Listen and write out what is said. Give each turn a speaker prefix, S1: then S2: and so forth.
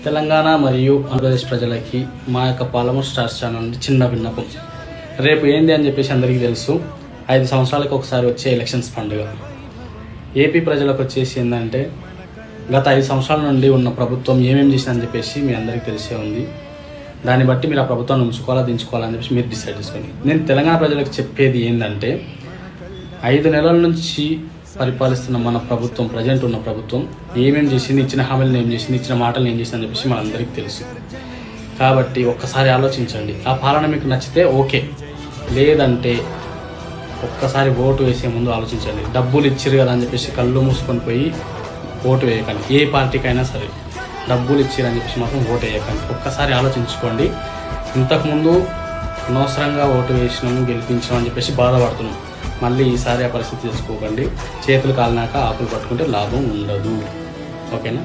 S1: తెలంగాణ మరియు ఆంధ్రప్రదేశ్ ప్రజలకి మా యొక్క పాలమూరు స్టార్స్ ఛానల్ నుండి చిన్న విన్నపం. రేపు ఏంది అని చెప్పేసి అందరికీ తెలుసు, 5 సంవత్సరాలకు ఒకసారి వచ్చే ఎలక్షన్స్ పండుగ. ఏపీ ప్రజలకు వచ్చేసి ఏంటంటే గత 5 సంవత్సరాల నుండి ఉన్న ప్రభుత్వం ఏమేమి చేసిందని చెప్పేసి మీ అందరికీ తెలిసే ఉంది. దాన్ని బట్టి మీరు ఆ ప్రభుత్వాన్ని ఉంచుకోవాలా దించుకోవాలని చెప్పేసి మీరు డిసైడ్ చేసుకోండి. నేను తెలంగాణ ప్రజలకు చెప్పేది ఏంటంటే 5 నెలల నుంచి పరిపాలిస్తున్న మన ప్రభుత్వం, ప్రజెంట్ ఉన్న ప్రభుత్వం ఏమేమి చేసింది, ఇచ్చిన హామీలను ఏం చేసింది, ఇచ్చిన మాటలు ఏం చేసింది అని చెప్పేసి మనందరికీ తెలుసు. కాబట్టి ఒక్కసారి ఆలోచించండి. ఆ పాలన మీకు నచ్చితే ఓకే, లేదంటే ఒక్కసారి ఓటు వేసే ముందు ఆలోచించండి. డబ్బులు ఇచ్చిరు కదా అని చెప్పేసి కళ్ళు మూసుకొని పోయి ఓటు వేయకండి. ఏ పార్టీకైనా సరే డబ్బులు ఇచ్చిరు అని చెప్పేసి మాత్రం ఓటు వేయకండి. ఒక్కసారి ఆలోచించుకోండి. ఇంతకుముందు అనవసరంగా ఓటు వేసినాము, గెలిపించాము అని చెప్పేసి బాధపడుతున్నాం. మళ్ళీ ఈసారి ఆ పరిస్థితి తెచ్చుకోకండి. చేతులు కాలినాక ఆకులు పట్టుకుంటే లాభం ఉండదు. ఓకేనా?